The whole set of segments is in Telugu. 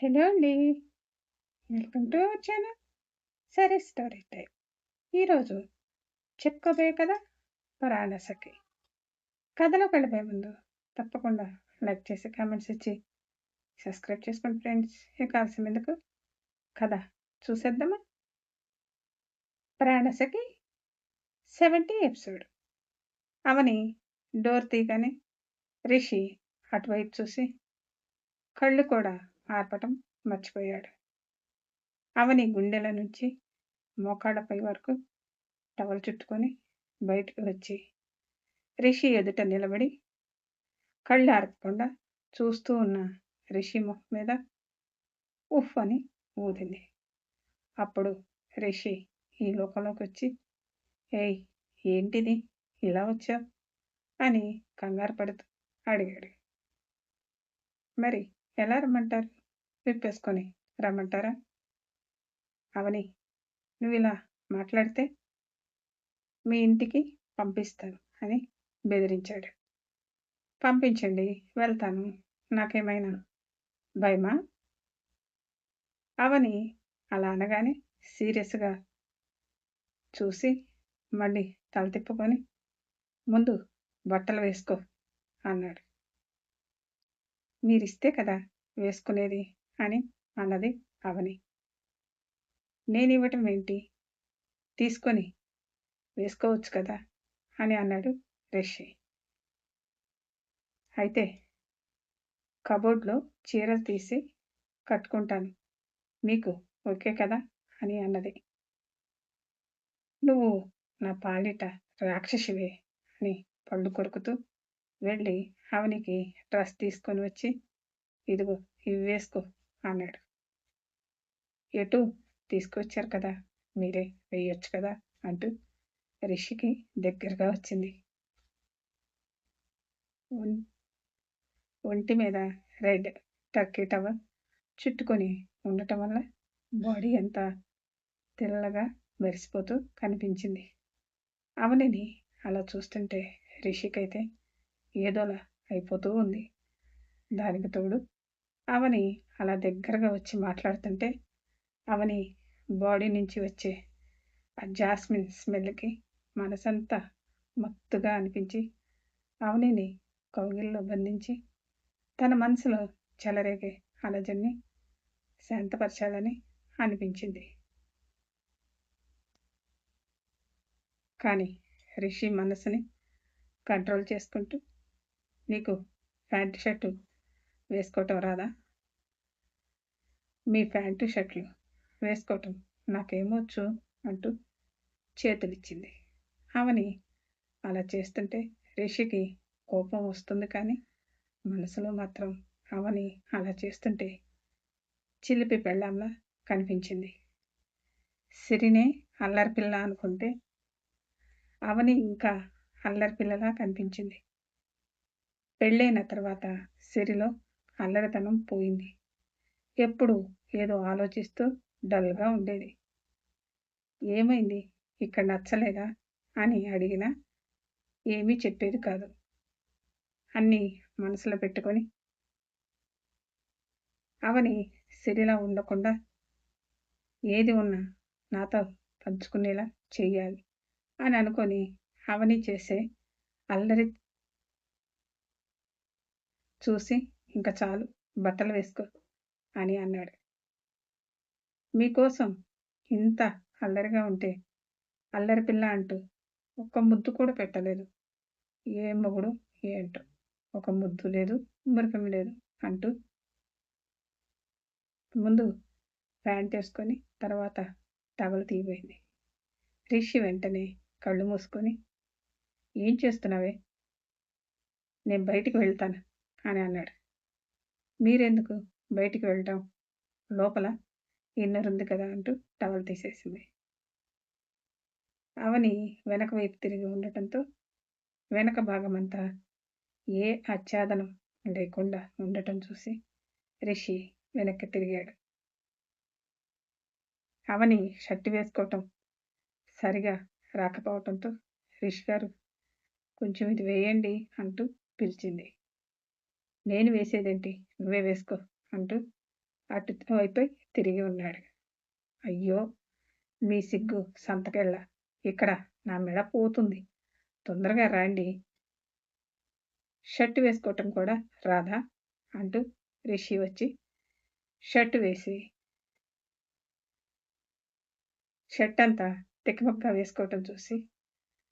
హలో అండి. వెల్కమ్ టు అవర్ ఛానల్ సరే స్టోరీ టైం. ఈరోజు చెప్పుకోబోయే కథ పరాణసఖి. కథలోకి వెళ్ళిపోయే ముందు తప్పకుండా లైక్ చేసి కామెంట్స్ ఇచ్చి సబ్స్క్రైబ్ చేసుకోండి ఫ్రెండ్స్. ఇక ఆలస్యం ఎందుకు, కథ చూసేద్దామా. పరాణసఖి 70 ఎపిసోడ్. అవని డోర్ తీయగానే రిషి అటువైపు చూసి కళ్ళు కూడా ఆర్పటం మర్చిపోయాడు. అవని గుండెల నుంచి మోకాళ్ళపై వరకు టవల్ చుట్టుకొని బయటకు వచ్చి రిషి ఎదుట నిలబడి కళ్ళు ఆర్పకుండా చూస్తూ ఉన్న రిషి ముఖం మీద ఉఫ్ అని ఊదింది. అప్పుడు రిషి ఈ లోకంలోకి వచ్చి, ఏయ్ ఏంటిది ఇలా వచ్చావు అని కంగారు పడుతూ అడిగాడు. మరి ఎలా రమ్మంటారు? విప్పేసుకొని రమ్మంటారా? అవని, నువ్వు ఇలా మాట్లాడితే మీ ఇంటికి పంపిస్తాను అని బెదిరించాడు. పంపించండి, వెళ్తాను, నాకేమైనా భయమా? అవని అలా అనగానే సీరియస్గా చూసి మళ్ళీ తల తిప్పుకొని ముందు బట్టలు వేసుకో అన్నాడు. మీరిస్తే కదా వేసుకునేది అని అన్నది అవని. నేనివ్వటం ఏంటి, తీసుకొని వేసుకోవచ్చు కదా అని అన్నాడు రిషి. అయితే కబోర్డ్లో చీరలు తీసి కట్టుకుంటాను, మీకు ఓకే కదా అని అన్నది. నువ్వు నా పాలిట రాక్షసివే అని పళ్ళు కొరుకుతూ వెళ్ళి అవనికి డ్రెస్ తీసుకొని వచ్చి, ఇదిగో ఇవి వేసుకో అన్నాడు. ఎటు తీసుకొచ్చారు కదా, మీరే వేయొచ్చు కదా అంటూ రిషికి దగ్గరగా వచ్చింది. ఒంటి మీద రెడ్ టర్కీ టవల్ చుట్టుకొని ఉండటం వల్ల బాడీ అంతా తెల్లగా మెరిసిపోతూ కనిపించింది. అవనిని అలా చూస్తుంటే రిషికైతే ఏదోలా అయిపోతూ ఉంది. దానికి తోడు అవని అలా దగ్గరగా వచ్చి మాట్లాడుతుంటే అవని బాడీ నుంచి వచ్చే ఆ జాస్మిన్ స్మెల్కి మనసంతా మత్తుగా అనిపించి అవనిని కౌగిల్లో బంధించి తన మనసులో చెలరేగే అలజడిని శాంతపరచాలని అనిపించింది. కానీ రిషి మనసుని కంట్రోల్ చేసుకుంటూ, నీకు ప్యాంటు షర్టు వేసుకోవటం రాదా? మీ ప్యాంటు షర్ట్లు వేసుకోవటం నాకేమొచ్చు అంటూ చేతులిచ్చింది. అవని అలా చేస్తుంటే రిషికి కోపం వస్తుంది, కానీ మనసులో మాత్రం అవని అలా చేస్తుంటే చిలిపి పెళ్ళాంలా కనిపించింది. సిరినే అల్లరి పిల్ల అనుకుంటే అవని ఇంకా అల్లరి పిల్లలా కనిపించింది. పెళ్ళైన తర్వాత సిరిలో అల్లరితనం పోయింది. ఎప్పుడు ఏదో ఆలోచిస్తూ డల్గా ఉండేది. ఏమైంది, ఇక్కడ నచ్చలేదా అని అడిగినా ఏమీ చెప్పేది కాదు. అన్నీ మనసులో పెట్టుకొని అవని సిరిలా ఉండకుండా ఏది ఉన్నా నాతో పంచుకునేలా చెయ్యాలి అని అనుకొని అవని చేసే అల్లరి చూసి ఇంకా చాలు, బట్టలు వేసుకో అని అన్నాడు. మీకోసం ఇంత అల్లరిగా ఉంటే అల్లరి పిల్ల అంటూ ఒక్క ముద్దు కూడా పెట్టలేదు. ఏ మొగుడు ఏంటో, ఒక ముద్దు లేదు, మురికం లేదు అంటూ ముందు ప్యాంట్ వేసుకొని తర్వాత టవల్ తీయబోయింది. రిషి వెంటనే కళ్ళు మూసుకొని, ఏం చేస్తున్నావే, నేను బయటికి వెళ్తాను అని అన్నాడు. మీరెందుకు బయటికి వెళ్ళటం, లోపల ఇన్నర్ ఉంది కదా అంటూ టవల్ తీసేసింది. అవని వెనక వైపు తిరిగి ఉండటంతో వెనక భాగమంతా ఏ ఆచ్ఛాదనం లేకుండా ఉండటం చూసి రిషి వెనక్కి తిరిగాడు. అవని షర్టు వేసుకోవటం సరిగా రాకపోవటంతో రిషి గారు, కొంచెం ఇది వేయండి అంటూ పిలిచింది. నేను వేసేదేంటి, నువ్వే వేసుకో అంటూ అటువైపే తిరిగి ఉన్నాడు. అయ్యో! మీ సిగ్గు సంతకెళ్ళ. ఇక్కడ నా మెడ పోతుంది. తొందరగా రండి. షర్ట్ వేసుకోవటం కూడా రాదా? అంటూ రిషి వచ్చి షర్ట్ వేసి షర్ట్ అంతా తికమకగా వేసుకోవటం చూసి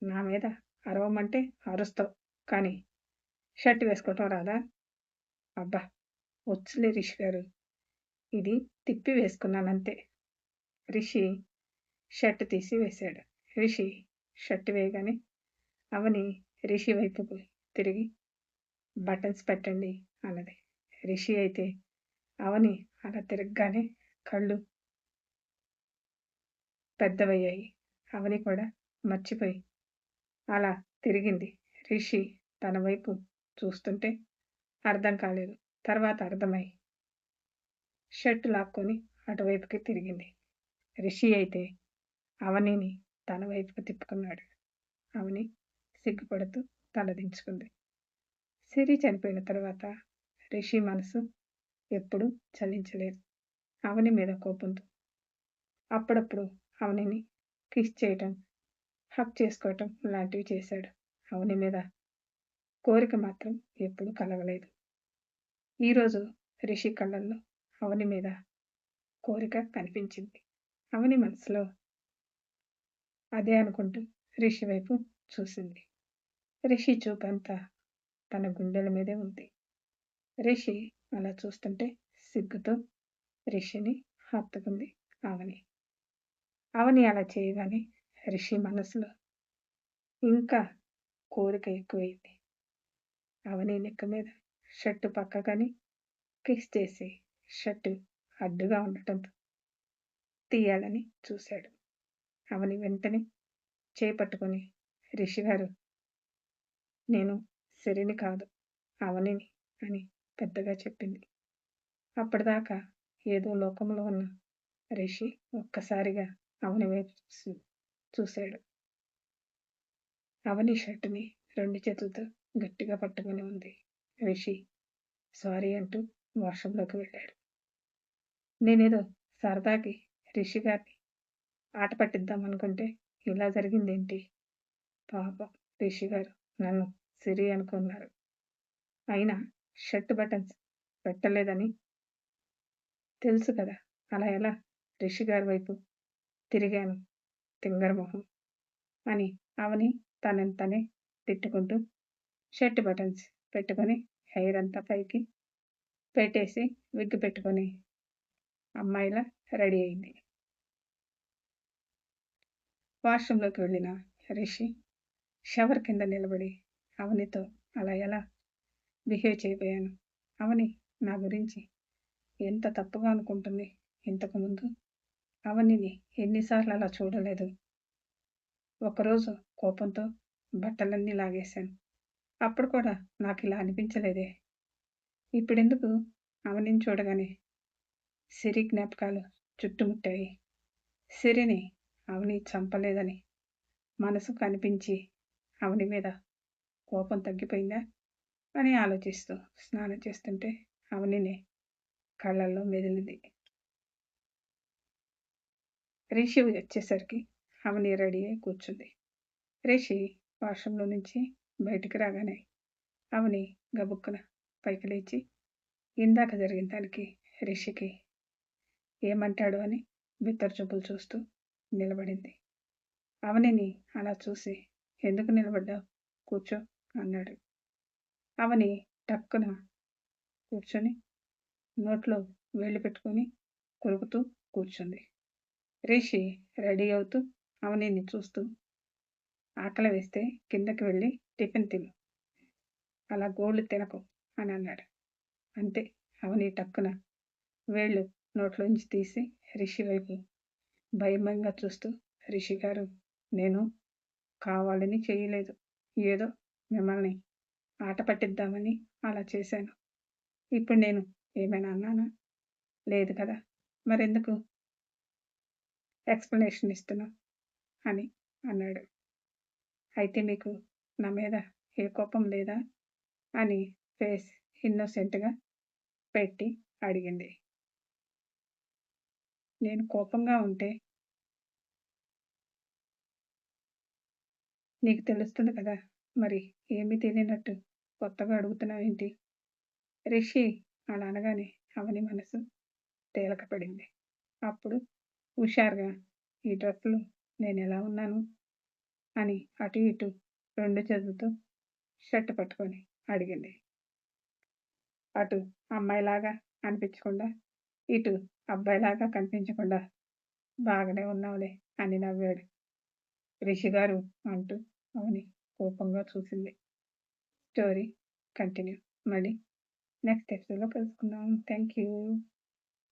నా మీద అరవమంటే అరుస్తావు, కానీ షర్ట్ వేసుకోవటం రాదా? అబ్బా! వచ్చులే రిషి గారు, ఇది తిప్పి వేసుకున్నానంతే. రిషి షర్ట్ తీసి వేశాడు. రిషి షర్ట్ వేయగానే అవని రిషి వైపుకు తిరిగి బటన్స్ పెట్టండి అన్నది. రిషి అయితే అవని అలా తిరగగానే కళ్ళు పెద్దవయ్యాయి. అవని కూడా మర్చిపోయి అలా తిరిగింది. రిషి తన వైపు చూస్తుంటే అర్థం కాలేదు. తర్వాత అర్థమై షర్ట్ లాక్కొని అటువైపుకి తిరిగింది. రిషి అయితే అవనిని తన వైపుకు తిప్పుకున్నాడు. అవని సిగ్గుపడుతూ తలదించుకుంది. సిరి చనిపోయిన తర్వాత రిషి మనసు ఎప్పుడూ చలించలేదు. అవని మీద కోపంతో అప్పుడప్పుడు అవనిని కిస్ చేయటం, హక్ చేసుకోవటం లాంటివి చేశాడు. అవని మీద కోరిక మాత్రం ఎప్పుడూ కలగలేదు. ఈరోజు రిషి కళ్ళల్లో అవని మీద కోరిక కనిపించింది. అవని మనసులో అదే అనుకుంటూ రిషి వైపు చూసింది. రిషి చూపంతా తన గుండెల మీదే ఉంది. రిషి అలా చూస్తుంటే సిగ్గుతో రిషిని హత్తుకుంది అవని. అవని అలా చేయగానే రిషి మనసులో ఇంకా కోరిక ఎక్కువైంది. అవని నెక్క మీద షర్టు పక్కకని కిస్ చేసి షర్టు అడ్డుగా ఉండటంతో తీయాలని చూశాడు. అవని వెంటనే చేపట్టుకొని, రిషి గారు, నేను సిరిని కాదు అవనిని అని పెద్దగా చెప్పింది. అప్పటిదాకా ఏదో లోకంలో ఉన్న రిషి ఒక్కసారిగా అవని వైపు చూశాడు. అవని షర్టుని 2 చేతులతో గట్టిగా పట్టుకొని ఉంది. రిషి సారీ అంటూ వాష్రూంలోకి వెళ్ళాడు. నేనేదో సరదాకి రిషి గారిని ఆట పట్టిద్దాం అనుకుంటే ఇలా జరిగిందేంటి? పాపం రిషి గారు నన్ను సిరి అనుకున్నారు. అయినా షర్ట్ బటన్స్ పెట్టలేదని తెలుసు కదా, అలా ఎలా రిషి గారి వైపు తిరిగాను తింగర మొహం అని అవని తనని తనే తిట్టుకుంటూ షర్ట్ బటన్స్ పెట్టుకొని హెయిర్ అంతా పైకి పెట్టేసి విగ్గు పెట్టుకొని అమ్మాయిలా రెడీ అయింది. వాష్రూంలోకి వెళ్ళిన రిషి షవర్ కింద నిలబడి అవనితో అలా ఎలా బిహేవ్ చేయబోయాను? అవని నా గురించి ఎంత తప్పుగా అనుకుంటుంది. ఇంతకుముందు అవనిని ఎన్నిసార్లు అలా చూడలేదు. ఒకరోజు కోపంతో బట్టలన్నీ లాగేశాను. అప్పుడు కూడా నాకు ఇలా అనిపించలేదే. ఇప్పుడెందుకు అవనిని చూడగానే సిరి జ్ఞాపకాలు చుట్టుముట్టాయి. సిరిని అవని చంపలేదని మనసు కనిపించి అవని మీద కోపం తగ్గిపోయిందా అని ఆలోచిస్తూ స్నానం చేస్తుంటే అవనినే కళ్ళల్లో మెదిలింది. రిషి వచ్చేసరికి అవని రెడీ అయి కూర్చుంది. రిషి వాష్రూంలో నుంచి బయటికి రాగానే అవని గబుక్కున పైకి లేచి ఇందాక జరిగిన దానికి రిషికి ఏమంటాడు అని బిత్తర చూపులు చూస్తూ నిలబడింది. అవనిని అలా చూసి ఎందుకు నిలబడ్డావు, కూర్చో అన్నాడు. అవని టక్కున కూర్చొని నోట్లో వేళ్ళు పెట్టుకొని కొరుకుతూ కూర్చుంది. రిషి రెడీ అవుతూ అవనిని చూస్తూ ఆకలి వేస్తే కిందకి వెళ్ళి టిఫిన్ తిను, అలా గోళ్ళు తినకు అని అన్నాడు. అంతే అవని టక్కున వేళ్ళు నోట్లోంచి తీసి రిషి వైపు భయంగా చూస్తూ, రిషి గారు, నేను కావాలని చేయలేదు, ఏదో మిమ్మల్ని ఆట పట్టిద్దామని అలా చేశాను. ఇప్పుడు నేను ఏమైనా అన్నానా? లేదు కదా, మరెందుకు ఎక్స్ప్లెనేషన్ ఇస్తున్నావు అని అన్నాడు. అయితే మీకు నా మీద ఏ కోపం లేదా అని ఫేస్ ఇన్నోసెంట్గా పెట్టి అడిగింది. నేను కోపంగా ఉంటే నీకు తెలుస్తుంది కదా! మరి ఏమీ తెలియనట్టు కొత్తగా అడుగుతున్నావేంటి? రిషి అలా అనగానే అవని మనసు తేలిక పడింది. అప్పుడు హుషారుగా ఈ డ్రెస్‌లో నేనెలా ఉన్నాను అని అటు ఇటు 2 చేతులతో షర్ట్ పట్టుకొని అడిగింది. అటు అమ్మాయిలాగా అనిపించకుండా, ఇటు అబ్బాయిలాగా కనిపించకుండా బాగానే ఉన్నావులే అని నవ్వాడు. రిషి గారు అంటూ అవని కోపంగా చూసింది. Story continue. మళ్ళీ నెక్స్ట్ ఎపిసోడ్‌లో కలుసుకుందాం. Thank you.